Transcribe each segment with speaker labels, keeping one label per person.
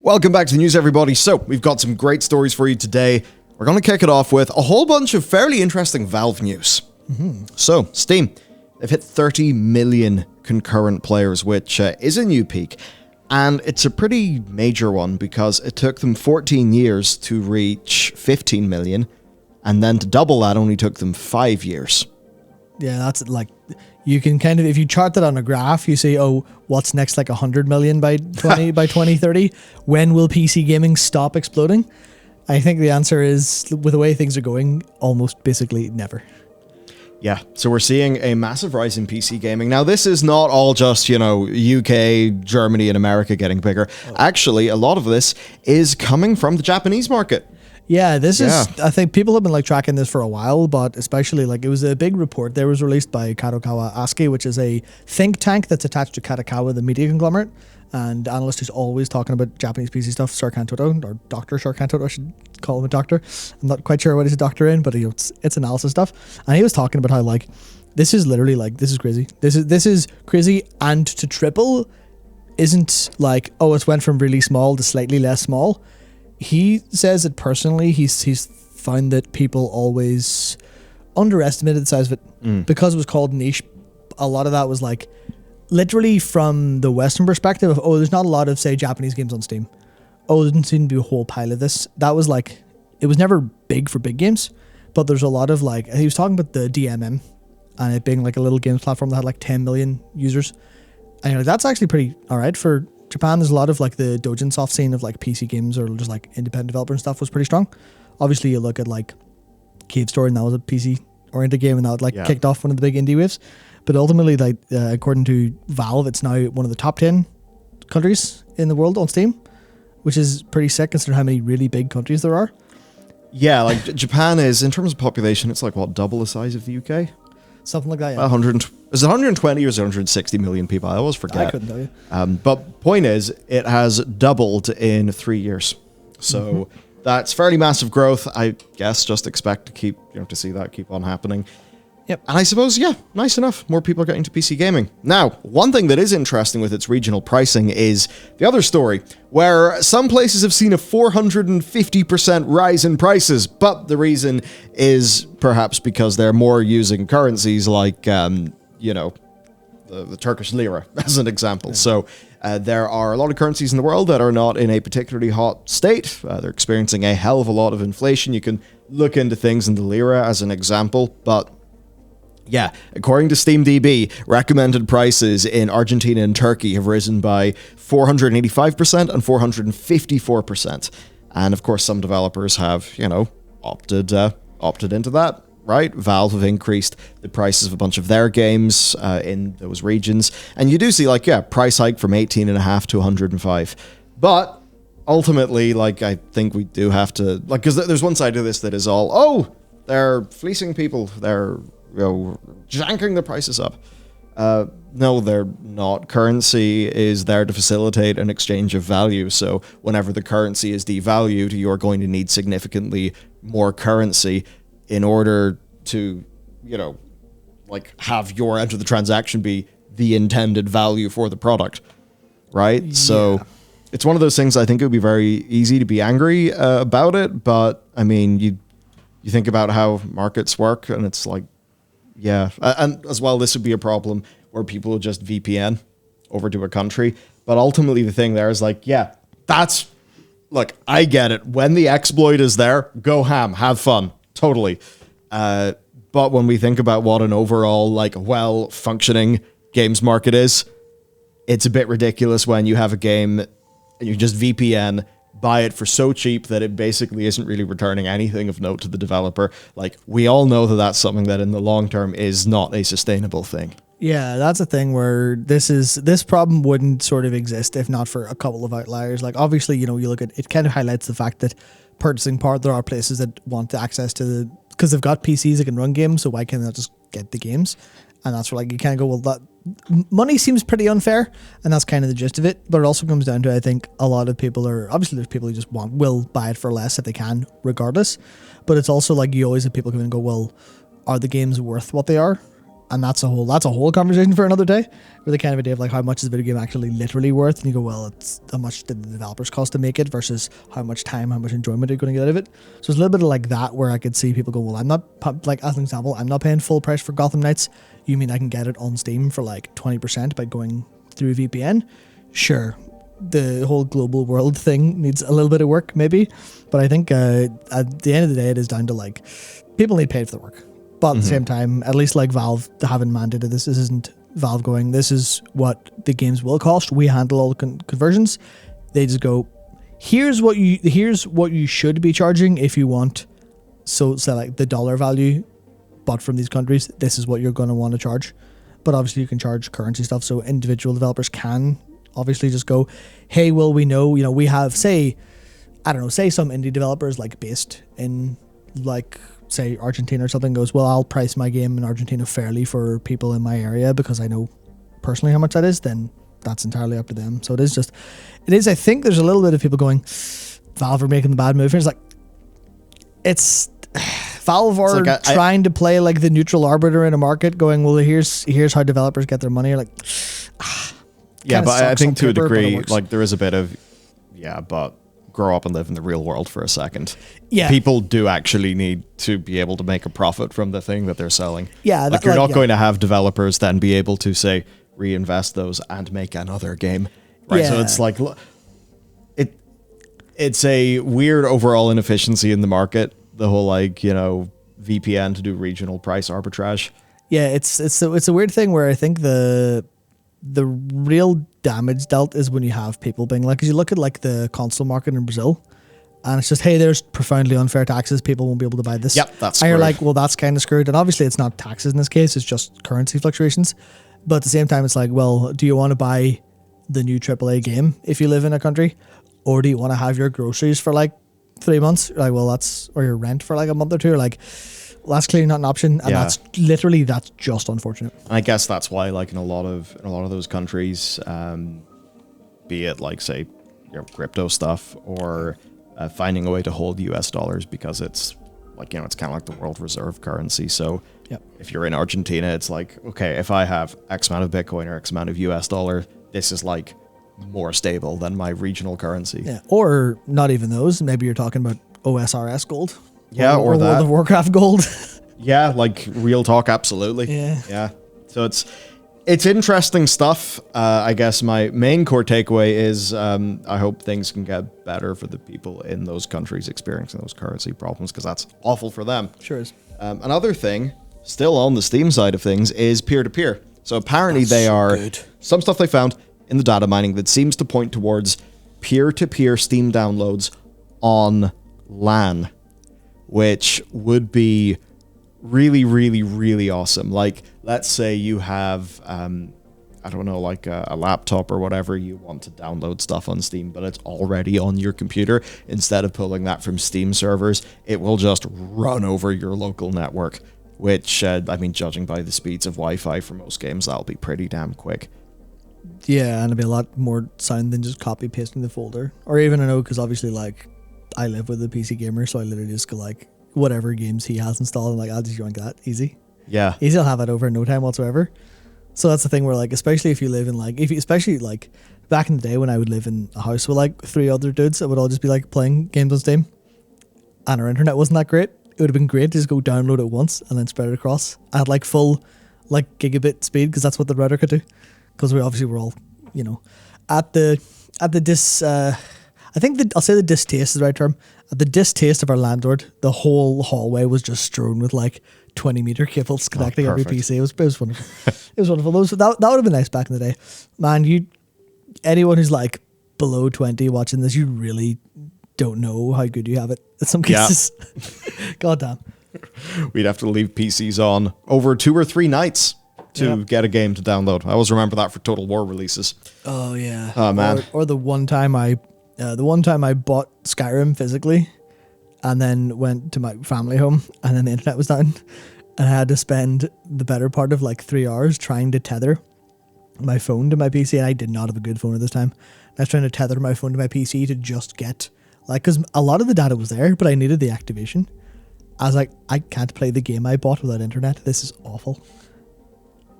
Speaker 1: Welcome back to the news, everybody. So, we've got some great stories for you today. We're going to kick it off with a whole bunch of fairly interesting Valve news. So, Steam, they've hit 30 million concurrent players, which is a new peak. And it's a pretty major one because it took them 14 years to reach 15 million. And then to double that only took them 5 years.
Speaker 2: Yeah, that's like, you can kind of, if you chart that on a graph, you say, oh, what's next, like 100 million by 2030? When will PC gaming stop exploding? I think the answer is, with the way things are going, almost basically never.
Speaker 1: Yeah, so we're seeing a massive rise in PC gaming. Now, this is not all just, UK, Germany, and America getting bigger. Actually, a lot of this is coming from the Japanese market.
Speaker 2: Yeah, this is, I think people have been tracking this for a while, but especially it was a big report that was released by Kadokawa Asahi, which is a think tank that's attached to Kadokawa, the media conglomerate, and analyst who's always talking about Japanese PC stuff, Serkan Toto, or Dr. Serkan Toto, I should call him a doctor. I'm not quite sure what he's a doctor in, but it's analysis stuff. And he was talking about how this is literally this is crazy. This is crazy, and to triple isn't it's went from really small to slightly less small. He says that personally, he's found that people always underestimated the size of it because it was called niche. A lot of that was literally from the Western perspective of, there's not a lot of, say, Japanese games on Steam. There didn't seem to be a whole pile of this. That was it was never big for big games, but there's a lot of he was talking about the DMM and it being a little games platform that had 10 million users. And that's actually pretty all right for Japan. There's a lot of the Dojin soft scene of PC games or just independent developer and stuff was pretty strong. Obviously, you look at Cave Story, and that was a PC oriented game, and that kicked off one of the big indie waves. But ultimately, according to Valve, it's now one of the top 10 countries in the world on Steam, which is pretty sick considering how many really big countries there are.
Speaker 1: Yeah, Japan is, in terms of population, it's double the size of the UK.
Speaker 2: Something like that, yeah.
Speaker 1: 100, is it 120 or is it 160 million people? I always forget.
Speaker 2: I couldn't tell you.
Speaker 1: But point is, it has doubled in 3 years. So that's fairly massive growth. I guess just expect to keep, to see that keep on happening.
Speaker 2: Yep.
Speaker 1: And I suppose, nice enough. More people are getting to PC gaming. Now, one thing that is interesting with its regional pricing is the other story, where some places have seen a 450% rise in prices, but the reason is perhaps because they're more using currencies the Turkish lira, as an example. So there are a lot of currencies in the world that are not in a particularly hot state. They're experiencing a hell of a lot of inflation. You can look into things in the lira as an example, but yeah, according to SteamDB, recommended prices in Argentina and Turkey have risen by 485% and 454%. And of course, some developers have, opted into that, right? Valve have increased the prices of a bunch of their games in those regions. And you do see, price hike from 18.5 to 105. But ultimately, I think we do have to, because there's one side of this that is all, they're fleecing people, they're janking the prices up. No, they're not. Currency is there to facilitate an exchange of value. So whenever the currency is devalued, you're going to need significantly more currency in order to, have your end of the transaction be the intended value for the product, right? Yeah. So it's one of those things. I think it would be very easy to be angry about it, but I mean, you think about how markets work, and it's yeah, and as well, this would be a problem where people would just VPN over to a country. But ultimately, the thing there is I get it. When the exploit is there, go ham, have fun, totally. But when we think about what an overall, well-functioning games market is, it's a bit ridiculous when you have a game and you just VPN, buy it for so cheap that it basically isn't really returning anything of note to the developer. We all know that that's something that in the long term is not a sustainable thing.
Speaker 2: Yeah, that's a thing where this problem wouldn't sort of exist if not for a couple of outliers. Obviously, you look at it, kind of highlights the fact that purchasing power, there are places that want access to because they've got PCs that can run games, so why can't they just get the games? And that's where you kind of go, well, that money seems pretty unfair, and that's kind of the gist of it. But it also comes down to, I think, a lot of people obviously there's people who just will buy it for less if they can, regardless. But it's also you always have people come in and go, well, are the games worth what they are? And that's a whole conversation for another day, with the kind of idea of like how much is a video game actually literally worth, and you go, well, it's how much did the developers cost to make it versus how much time, how much enjoyment are you going to get out of it. So it's a little bit of like that where I could see people go, well, I'm not, like as an example, I'm not paying full price for Gotham Knights. You mean I can get it on Steam for like 20% by going through a VPN? Sure. The whole global world thing needs a little bit of work maybe, but I think at the end of the day it is down to like people need paid for the work. But at the same time, at least like Valve haven't mandated this. This isn't Valve going, this is what the games will cost. We handle all the conversions. They just go, here's what you should be charging if you want. So like the dollar value, but from these countries, this is what you're going to want to charge. But obviously you can charge currency stuff. So individual developers can obviously just go, hey, well, we know, we have, say some indie developers like based in like, say Argentina or something, goes, well, I'll price my game in Argentina fairly for people in my area because I know personally how much that is, then that's entirely up to them. So it is, I think there's a little bit of people going, Valve are making the bad move. And it's Valve are trying to play like the neutral arbiter in a market, going, well, here's how developers get their money. You're like,
Speaker 1: yeah, but I think to a degree, like there is a bit of, but grow up and live in the real world for a second. Yeah. People do actually need to be able to make a profit from the thing that they're selling. Yeah. Like you're not going to have developers then be able to say reinvest those and make another game. Right. Yeah. So it's like it's a weird overall inefficiency in the market. The whole VPN to do regional price arbitrage. Yeah,
Speaker 2: it's a weird thing where I think the real damage dealt is when you have people being like, because you look at like the console market in Brazil, and it's just, hey, there's profoundly unfair taxes. People won't be able to buy this.
Speaker 1: Yep, that's.
Speaker 2: And you're like, well, that's kind of screwed. And obviously, it's not taxes in this case; it's just currency fluctuations. But at the same time, it's like, well, do you want to buy the new AAA game if you live in a country, or do you want to have your groceries for like 3 months? You're like, well, or your rent for like a month or two. You're like, well, that's clearly not an option, and that's just unfortunate.
Speaker 1: I guess that's why, like in a lot of those countries, be it like say crypto stuff or finding a way to hold US dollars, because it's like it's kind of like the world reserve currency. So if you're in Argentina, it's like, okay, if I have X amount of Bitcoin or X amount of US dollar, this is like more stable than my regional currency.
Speaker 2: Yeah, or not even those. Maybe you're talking about OSRS gold.
Speaker 1: Yeah, or that.
Speaker 2: World of Warcraft gold.
Speaker 1: Yeah, like real talk, absolutely. Yeah. So it's interesting stuff. I guess my main core takeaway is I hope things can get better for the people in those countries experiencing those currency problems, because that's awful for them.
Speaker 2: Sure is.
Speaker 1: Another thing, still on the Steam side of things, is peer-to-peer. So apparently some stuff they found in the data mining that seems to point towards peer-to-peer Steam downloads on LAN, which would be really, really, really awesome. Like, let's say you have, I don't know, like a laptop or whatever, you want to download stuff on Steam, but it's already on your computer. Instead of pulling that from Steam servers, it will just run over your local network, which, judging by the speeds of Wi-Fi for most games, that'll be pretty damn quick.
Speaker 2: Yeah, and it'll be a lot more sound than just copy-pasting the folder. Or even, I know, because obviously, like, I live with a PC gamer, so I literally just go like, whatever games he has installed, I'm like, I'll just join that, easy.
Speaker 1: Yeah.
Speaker 2: Easy, I'll have it over in no time whatsoever. So that's the thing where, like, especially if you live in, like, especially, like, back in the day when I would live in a house with, like, 3 other dudes that would all just be, like, playing games on Steam, and our internet wasn't that great, it would have been great to just go download it once and then spread it across. I had, like, full, like, gigabit speed, because that's what the router could do. Because we obviously were all, at the I think I'll say the distaste is the right term. At the distaste of our landlord, the whole hallway was just strewn with like 20-meter cables connecting every PC. It was wonderful. It was wonderful. That would have been nice back in the day. Man, anyone who's like below 20 watching this, you really don't know how good you have it in some cases. Yeah. God damn.
Speaker 1: We'd have to leave PCs on over 2 or 3 nights to get a game to download. I always remember that for Total War releases.
Speaker 2: Oh yeah.
Speaker 1: Oh man.
Speaker 2: Or the one time I bought Skyrim physically, and then went to my family home, and then the internet was down, and I had to spend the better part of like 3 hours trying to tether my phone to my PC, and I did not have a good phone at this time. I was trying to tether my phone to my PC to just get, like, because a lot of the data was there, but I needed the activation. I was like, I can't play the game I bought without internet. This is awful.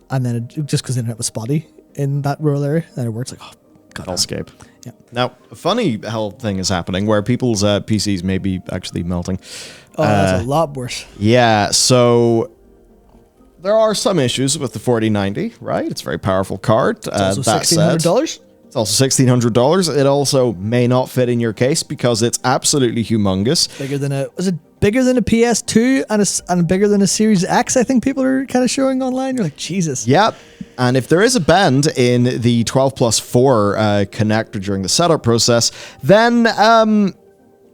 Speaker 2: and then just because the internet was spotty in that rural area, then it works like, oh, God.
Speaker 1: Hellscape.
Speaker 2: Yeah.
Speaker 1: Now, a funny hell thing is happening where people's PCs may be actually melting.
Speaker 2: Oh, that's a lot worse.
Speaker 1: Yeah, so there are some issues with the 4090, right? It's a very powerful card.
Speaker 2: It's also
Speaker 1: that said,
Speaker 2: $1,600.
Speaker 1: it's also $1,600. It also may not fit in your case because it's absolutely humongous.
Speaker 2: Was it bigger than a PS2 and bigger than a Series X? I think people are kind of showing online. You're like, Jesus.
Speaker 1: Yep. And if there is a bend in the 12+4 connector during the setup process, then,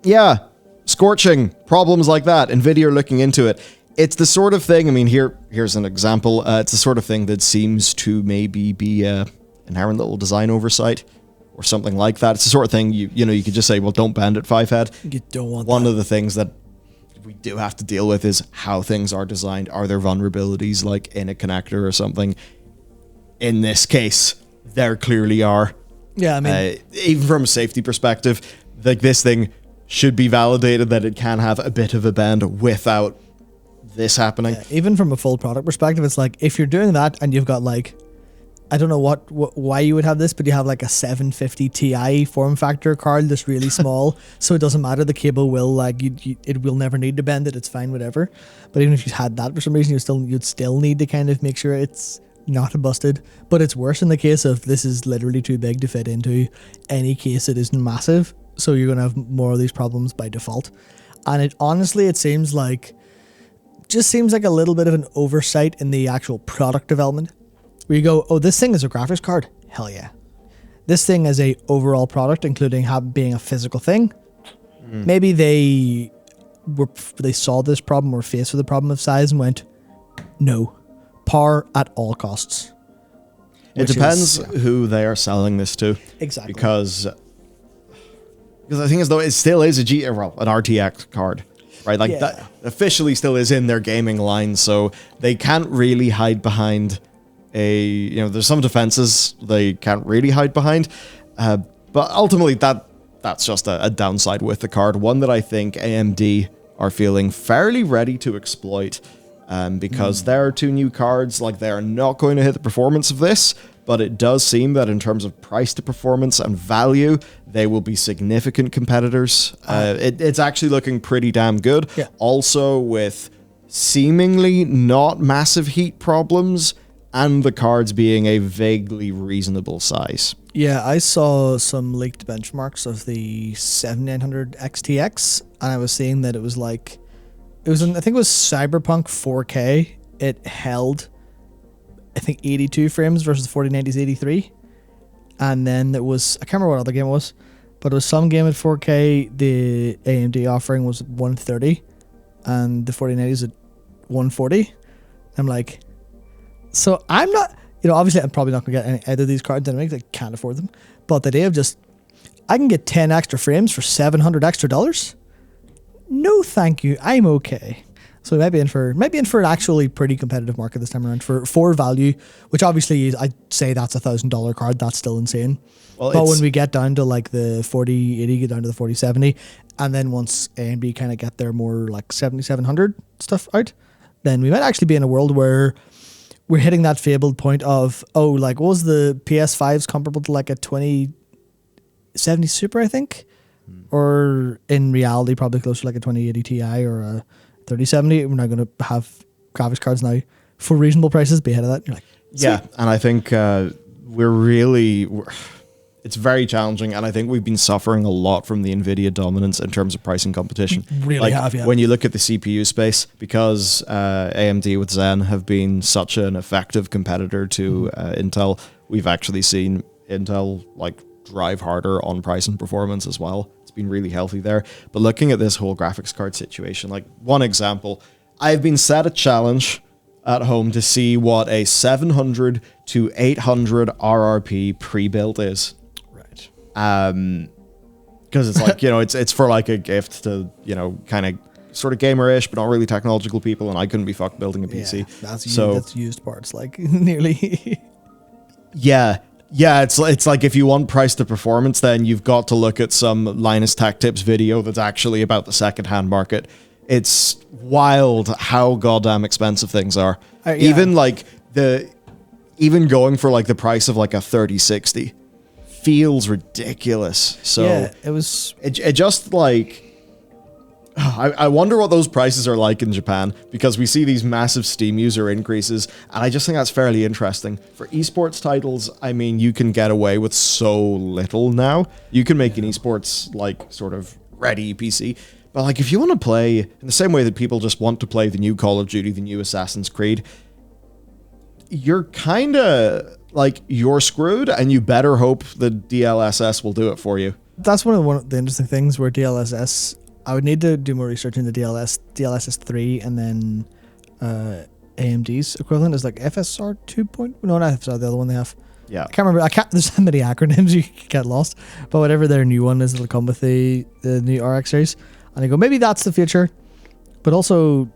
Speaker 1: yeah, scorching, problems like that. Nvidia are looking into it. It's the sort of thing, I mean, here's an example. It's the sort of thing that seems to maybe be inherent little design oversight or something like that. It's the sort of thing, you know, you could just say, well, don't bend it, 5-head.
Speaker 2: You don't want
Speaker 1: One
Speaker 2: that.
Speaker 1: of the things that we do have to deal with is how things are designed. Are there vulnerabilities like in a connector or something? In this case, there clearly are.
Speaker 2: Yeah, I mean,
Speaker 1: even from a safety perspective, like this thing should be validated that it can have a bit of a bend without this happening.
Speaker 2: yeah, even from a full product perspective, it's like if you're doing that and you've got like, I don't know why you would have this, but you have like a 750 Ti form factor card that's really small, so it doesn't matter. The cable will like it will never need to bend it. It's fine, whatever. But even if you had that for some reason, you'd still need to kind of make sure it's not busted. But it's worse in the case of this is literally too big to fit into any case that isn't massive. So you're gonna have more of these problems by default. And it seems like a little bit of an oversight in the actual product development. Where you go, oh, this thing is a graphics card? Hell yeah. This thing is a overall product, including being a physical thing. Maybe they saw this problem or faced with the problem of size and went, no, power at all costs.
Speaker 1: It depends who they are selling this to.
Speaker 2: Exactly.
Speaker 1: Because the thing is, though, it still is an RTX card, right? Like that officially still is in their gaming line, so they can't really hide behind there's some defenses they can't really hide behind, but ultimately that's just a downside with the card, one that I think AMD are feeling fairly ready to exploit, because there are two new cards, like they are not going to hit the performance of this, but it does seem that in terms of price to performance and value, they will be significant competitors. It's actually looking pretty damn good.
Speaker 2: Yeah.
Speaker 1: Also with seemingly not massive heat problems, and the cards being a vaguely reasonable size.
Speaker 2: Yeah, I saw some leaked benchmarks of the 7900 XTX, and I was seeing that I think it was Cyberpunk 4K. It held, I think, 82 frames versus the 4090's 83. And then there was, I can't remember what other game it was, but it was some game at 4K. The AMD offering was 130, and the 4090's at 140. I'm like, so I'm not, obviously I'm probably not going to get any either of these cards anyway because I can't afford them. But the idea of I can get 10 extra frames for $700 extra. No, thank you. I'm okay. So we might be in for an actually pretty competitive market this time around for value, which obviously I'd say that's $1,000 card. That's still insane. Well, but when we get down to like the 4080, get down to the 4070, and then once AMD kind of get their more like 7700 stuff out, then we might actually be in a world where we're hitting that fabled point of, what was the PS5's comparable to like a 2070 Super, I think? Or in reality, probably closer to like a 2080 Ti or a 3070. We're not going to have graphics cards now for reasonable prices be ahead of that. You're like,
Speaker 1: yeah, and I think it's very challenging, and I think we've been suffering a lot from the Nvidia dominance in terms of pricing competition.
Speaker 2: Really have, yeah.
Speaker 1: When you look at the CPU space, because AMD with Zen have been such an effective competitor to Intel, we've actually seen Intel drive harder on price and performance as well. It's been really healthy there. But looking at this whole graphics card situation, one example, I've been set a challenge at home to see what a 700 to 800 RRP pre-built is. Because it's it's for like a gift to, kind of sort of gamer-ish, but not really technological people, and I couldn't be fucked building a PC.
Speaker 2: Yeah, that's used parts, nearly.
Speaker 1: Yeah, it's like if you want price to performance, then you've got to look at some Linus Tech Tips video that's actually about the secondhand market. It's wild how goddamn expensive things are.
Speaker 2: Yeah.
Speaker 1: Even even going for like the price of like a 3060 feels ridiculous. So
Speaker 2: yeah, it
Speaker 1: just like, I wonder what those prices are like in Japan, because we see these massive Steam user increases, and I just think that's fairly interesting. For esports titles, I mean, you can get away with so little now. You can make an esports, like, sort of ready PC, but like, if you want to play in the same way that people just want to play the new Call of Duty, the new Assassin's Creed, you're kind of, like, you're screwed, and you better hope that DLSS will do it for you.
Speaker 2: That's one of the interesting things where DLSS... I would need to do more research into DLSS 3, and then AMD's equivalent is like FSR 2. No, not FSR, the other one they have.
Speaker 1: Yeah.
Speaker 2: I can't remember. There's so many acronyms you get lost. But whatever their new one is, it'll come with the new RX series. And I go, maybe that's the future. But also,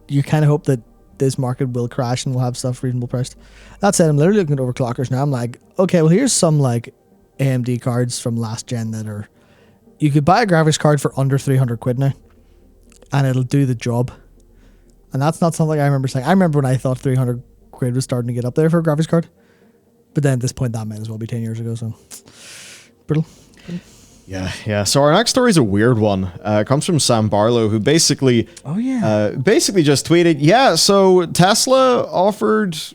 Speaker 2: you kind of hope that this market will crash and we'll have stuff reasonable priced. That said, I'm literally looking at overclockers now. I'm like, okay, well, here's some like AMD cards from last gen that are... You could buy a graphics card for under 300 quid now, and it'll do the job. And that's not something I remember saying. I remember when I thought 300 quid was starting to get up there for a graphics card. But then at this point, that might as well be 10 years ago, so... Brittle.
Speaker 1: Yeah. So our next story is a weird one. It comes from Sam Barlow, who basically...
Speaker 2: Oh, yeah.
Speaker 1: Basically just tweeted, yeah, so Tesla offered,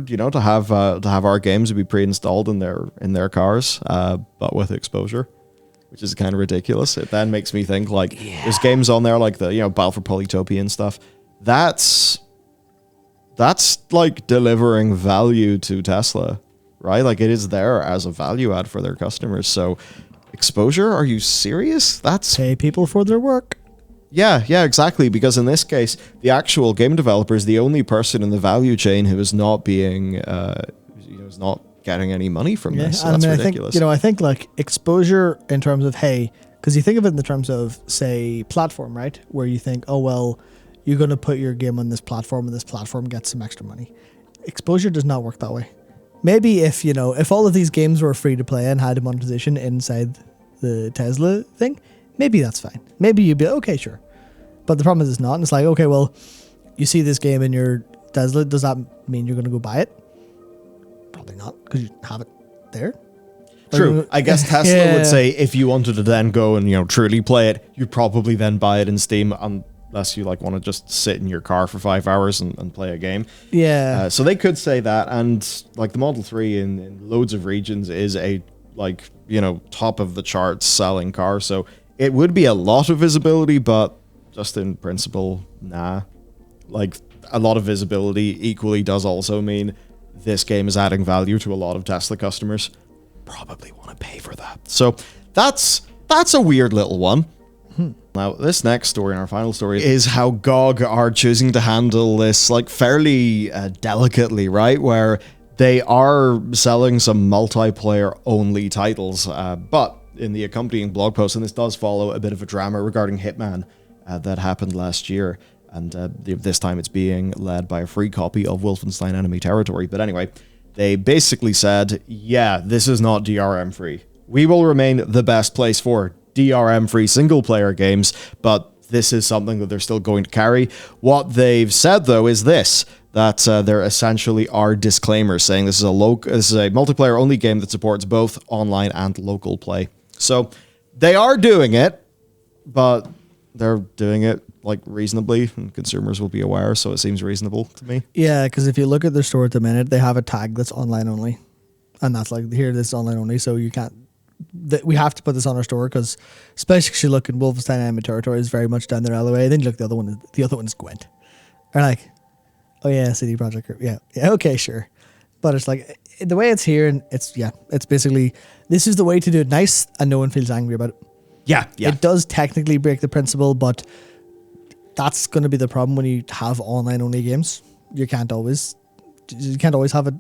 Speaker 1: you know, to have our games to be pre-installed in their cars, but with exposure, which is kind of ridiculous. It then makes me think, like, there's games on there like the, you know, Battle for Polytopia and stuff. That's like delivering value to Tesla, right? Like, it is there as a value add for their customers. So exposure, are you serious? That's
Speaker 2: pay people for their work.
Speaker 1: Yeah, exactly. Because in this case, the actual game developer is the only person in the value chain who is not being, is not getting any money from this. So that's ridiculous.
Speaker 2: I think like exposure in terms of, hey, because you think of it in the terms of, say, platform, right? Where you think, oh, well, you're going to put your game on this platform and this platform gets some extra money. Exposure does not work that way. Maybe if all of these games were free to play and had a monetization inside the Tesla thing, maybe that's fine. Maybe you'd be okay, sure. But the problem is it's not. And it's like, okay, well, you see this game in your Tesla. Does that mean you're going to go buy it? Probably not, because you have it there.
Speaker 1: True. I guess Tesla would say if you wanted to then go and, truly play it, you'd probably then buy it in Steam, unless you want to just sit in your car for 5 hours and play a game.
Speaker 2: Yeah.
Speaker 1: So they could say that. And the Model 3 in loads of regions is a top of the charts selling car. So it would be a lot of visibility, but just in principle, nah. A lot of visibility equally does also mean this game is adding value to a lot of Tesla customers. Probably want to pay for that. So that's a weird little one. Now, this next story, and our final story, is how GOG are choosing to handle this fairly delicately, right? Where they are selling some multiplayer-only titles, but in the accompanying blog post, and this does follow a bit of a drama regarding Hitman that happened last year, and this time it's being led by a free copy of Wolfenstein Enemy Territory. But anyway, they basically said, yeah, this is not DRM-free. We will remain the best place for DRM-free single-player games, but this is something that they're still going to carry. What they've said, though, is this, that there essentially are disclaimers saying this is a multiplayer-only game that supports both online and local play. So they are doing it, but they're doing it reasonably, and consumers will be aware, so it seems reasonable to me.
Speaker 2: Yeah, because if you look at their store at the minute, they have a tag that's online only, and that's here, this is online only, so you can't. We have to put this on our store, because especially if you look at Wolfenstein Enemy Territory is very much down their alleyway. Then you look at the other one is Gwent. Or oh yeah, CD Projekt. Yeah, okay, sure. But it's the way it's here, and it's basically, this is the way to do it nice, and no one feels angry about it.
Speaker 1: Yeah.
Speaker 2: It does technically break the principle, but that's going to be the problem when you have online only games. You can't always have a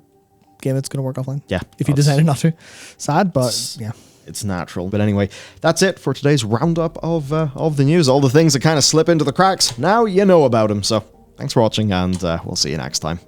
Speaker 2: game that's going to work offline.
Speaker 1: Yeah.
Speaker 2: If you decided not to. Sad, but yeah.
Speaker 1: It's natural. But anyway, that's it for today's roundup of the news. All the things that kind of slip into the cracks. Now you know about them. So thanks for watching, and we'll see you next time.